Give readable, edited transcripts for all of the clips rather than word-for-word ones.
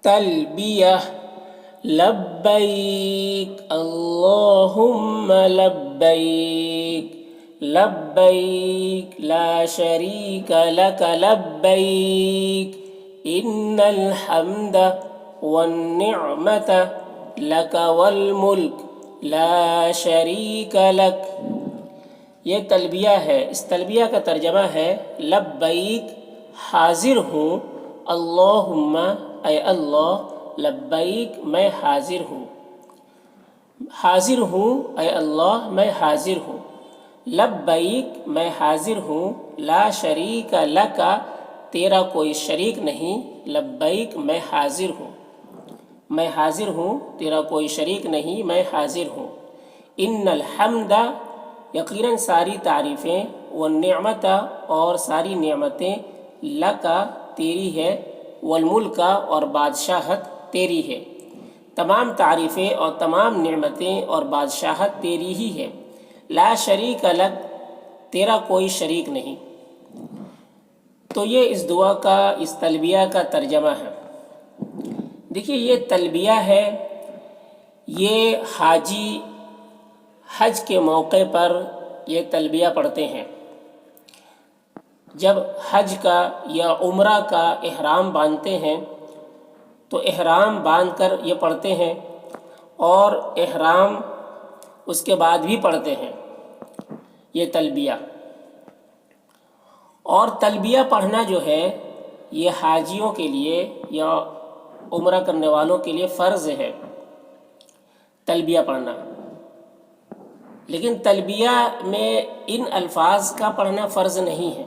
تلبیہ لبیک اللہم لبیک لبیک لا شریک لک لبیک ان الحمد والنعمت لک والملک لا شریک لک۔ یہ تلبیہ ہے۔ اس تلبیہ کا ترجمہ ہے لبیک حاضر ہوں، اللہم اے اللہ، لبیک میں حاضر ہوں، حاضر ہوں اے اللہ میں حاضر ہوں، لبیک میں حاضر ہوں، لا شریک لک تیرا کوئی شریک نہیں، لبیک میں حاضر ہوں، میں حاضر ہوں، تیرا کوئی شریک نہیں، میں حاضر ہوں۔ ان الحمد یقیناً ساری تعریفیں، والنعمت اور ساری نعمتیں، لکا تیری ہے، والملک اور بادشاہت تیری ہے، تمام تعریفیں اور تمام نعمتیں اور بادشاہت تیری ہی ہے، لا شریک لک تیرا کوئی شریک نہیں۔ تو یہ اس دعا کا، اس تلبیہ کا ترجمہ ہے۔ دیکھیے یہ تلبیہ ہے، یہ حاجی حج کے موقع پر یہ تلبیہ پڑھتے ہیں۔ جب حج کا یا عمرہ کا احرام باندھتے ہیں تو احرام باندھ کر یہ پڑھتے ہیں، اور احرام اس کے بعد بھی پڑھتے ہیں یہ تلبیہ۔ اور تلبیہ پڑھنا جو ہے یہ حاجیوں کے لیے یا عمرہ کرنے والوں کے لیے فرض ہے تلبیہ پڑھنا، لیکن تلبیہ میں ان الفاظ کا پڑھنا فرض نہیں ہے،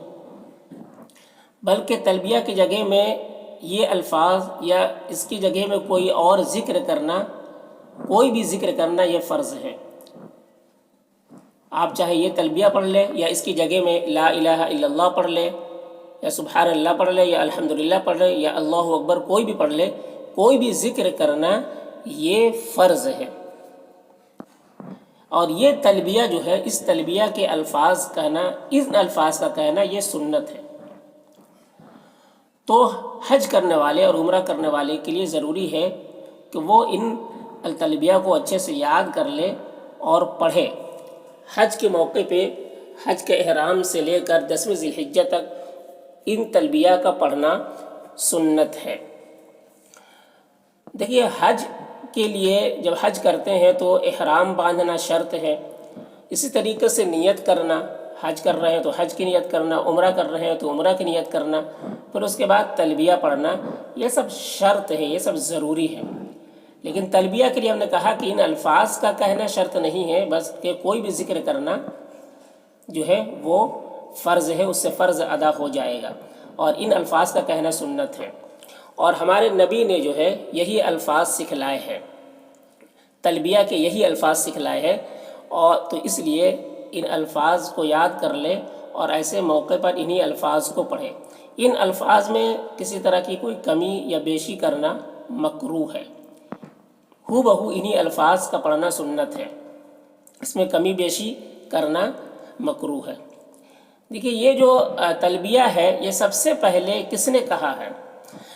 بلکہ تلبیہ کی جگہ میں یہ الفاظ یا اس کی جگہ میں کوئی اور ذکر کرنا، کوئی بھی ذکر کرنا یہ فرض ہے۔ آپ چاہے یہ تلبیہ پڑھ لیں یا اس کی جگہ میں لا الہ الا اللہ پڑھ لیں، یا سبحان اللہ پڑھ لیں، یا الحمدللہ پڑھ لیں، یا اللہ اکبر کوئی بھی پڑھ لیں، کوئی بھی ذکر کرنا یہ فرض ہے۔ اور یہ تلبیہ جو ہے، اس تلبیہ کے الفاظ کہنا، ان الفاظ کا کہنا یہ سنت ہے۔ تو حج کرنے والے اور عمرہ کرنے والے کے لیے ضروری ہے کہ وہ ان التلبیہ کو اچھے سے یاد کر لے اور پڑھے۔ حج کے موقع پہ، حج کے احرام سے لے کر 10ویں ذی الحجہ تک ان تلبیہ کا پڑھنا سنت ہے۔ دیکھیے حج کے لیے جب حج کرتے ہیں تو احرام باندھنا شرط ہے، اسی طریقے سے نیت کرنا، حج کر رہے ہیں تو حج کی نیت کرنا، عمرہ کر رہے ہیں تو عمرہ کی نیت کرنا، پھر اس کے بعد تلبیہ پڑھنا، یہ سب شرط ہے، یہ سب ضروری ہے۔ لیکن تلبیہ کے لیے ہم نے کہا کہ ان الفاظ کا کہنا شرط نہیں ہے، بس کہ کوئی بھی ذکر کرنا جو ہے وہ فرض ہے، اس سے فرض ادا ہو جائے گا، اور ان الفاظ کا کہنا سنت ہے۔ اور ہمارے نبی نے جو ہے یہی الفاظ سکھلائے ہیں، تلبیہ کے یہی الفاظ سکھلائے ہیں، اور تو اس لیے ان الفاظ کو یاد کر لے اور ایسے موقع پر انہی الفاظ کو پڑھے۔ ان الفاظ میں کسی طرح کی کوئی کمی یا بیشی کرنا مکروہ ہے، ہو بہو انہی الفاظ کا پڑھنا سنت ہے، اس میں کمی بیشی کرنا مکروہ ہے۔ دیکھیے یہ جو تلبیہ ہے یہ سب سے پہلے کس نے کہا ہے؟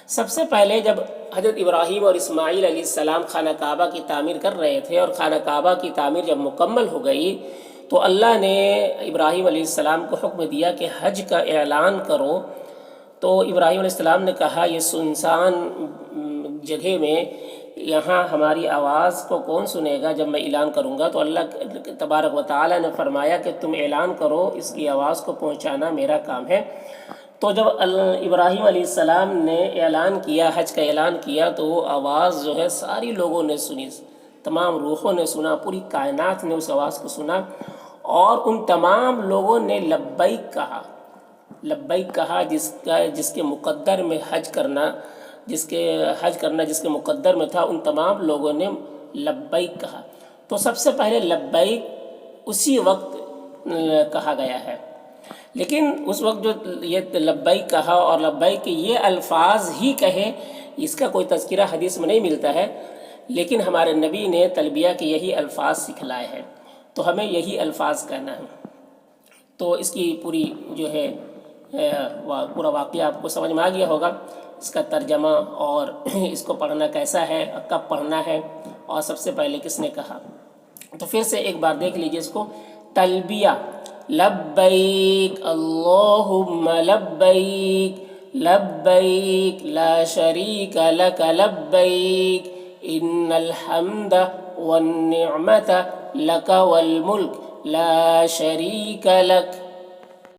سب سے پہلے جب حضرت ابراہیم اور اسماعیل علیہ السلام خانہ کعبہ کی تعمیر کر رہے تھے، اور خانہ کعبہ کی تعمیر جب مکمل ہو گئی تو اللہ نے ابراہیم علیہ السلام کو حکم دیا کہ حج کا اعلان کرو۔ تو ابراہیم علیہ السلام نے کہا یہ سنسان جگہ میں یہاں ہماری آواز کو کون سنے گا جب میں اعلان کروں گا؟ تو اللہ تبارک و تعالیٰ نے فرمایا کہ تم اعلان کرو، اس کی آواز کو پہنچانا میرا کام ہے۔ تو جب ابراہیم علیہ السلام نے اعلان کیا، حج کا اعلان کیا، تو وہ آواز جو ہے ساری لوگوں نے سنی، تمام روحوں نے سنا، پوری کائنات نے اس آواز کو سنا، اور ان تمام لوگوں نے لبیک کہا، لبیک کہا، جس کے مقدر میں حج کرنا، جس کے مقدر میں تھا، ان تمام لوگوں نے لبیک کہا۔ تو سب سے پہلے لبیک اسی وقت کہا گیا ہے، لیکن اس وقت جو یہ لبیک کہا اور لبیک کے یہ الفاظ ہی کہے، اس کا کوئی تذکرہ حدیث میں نہیں ملتا ہے، لیکن ہمارے نبی نے تلبیہ کے یہی الفاظ سکھلائے ہیں، تو ہمیں یہی الفاظ کہنا ہے۔ تو اس کی پوری جو ہے پورا واقعہ آپ کو سمجھ میں آ گیا ہوگا۔ اس کا ترجمہ اور اس کو پڑھنا کیسا ہے، کب پڑھنا ہے، اور سب سے پہلے کس نے کہا۔ تو پھر سے ایک بار دیکھ لیجیے اس کو۔ تلبیہ، لبیک اللہم لبیک، لبیک لا شریک لک لبیک، ان الحمد والنعمت لک والملک لا شریک لک۔